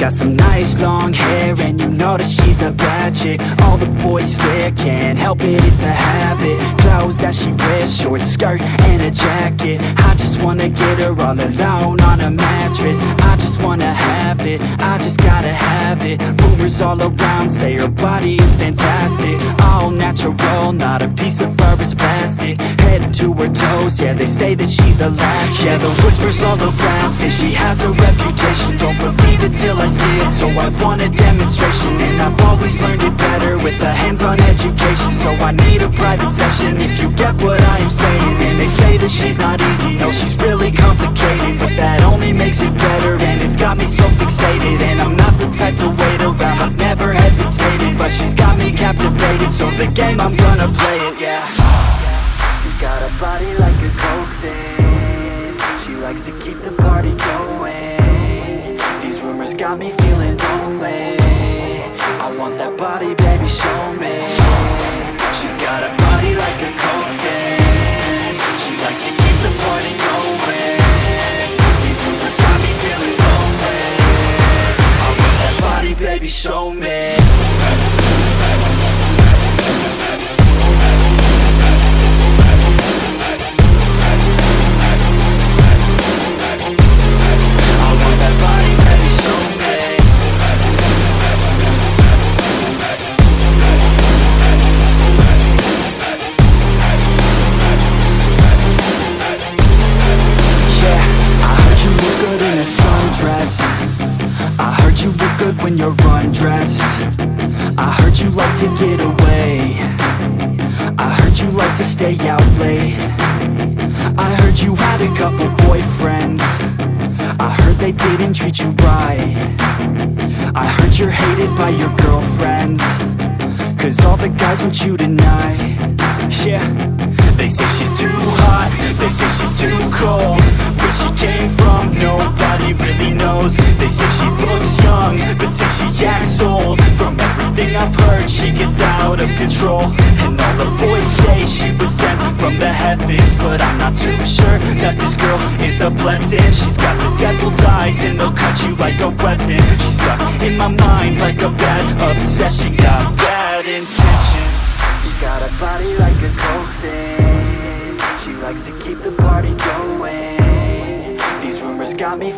got some nice long hair, and you know that she's a bad chick. All the boys stare, can't help it, it's a habit. Clothes that she wears, short skirt and a jacket. I just wanna get her all alone on a mattress. I just wanna have it, I just gotta have it. Rumors all around say her body is fantastic. All natural, not a piece of fur is plastic. Head to her toes, yeah, they say that she's a latch. Yeah, the whispers all around say she has a reputation. Don't believe it till I see it, so I want a demonstration. And I've always learned it better with a hands-on education. So I need a private session, if you get what I am saying. And they say that she's not easy, no, she's really complicated, but that only makes it better, and it's got me so fixated. And I'm not the type to wait around, I've never hesitated, but she's got me captivated, so the game, I'm gonna play it, yeah. She got a body like a coaxin', she likes to keep the party going. These rumors got me feeling lonely, I want that body, baby, show me. She's got a body like a coaxin', she likes to keep the party going. These rumors got me feeling lonely, I want that body, baby, show me. I heard you look good when you're undressed. I heard you like to get away. I heard you like to stay out late. I heard you had a couple boyfriends. I heard they didn't treat you right. I heard you're hated by your girlfriends, 'cause all the guys want you tonight. Yeah, they say she's too hot, they say she's too cold. Where she came from, nobody really knows. They say she looks young, but say she acts old. From everything I've heard, she gets out of control. And all the boys say she was sent from the heavens, but I'm not too sure that this girl is a blessing. She's got the devil's eyes, and they'll cut you like a weapon. She's stuck in my mind like a bad obsession. Got bad intentions. She got a body like a coaxin', she likes to keep the party going. These rumors got me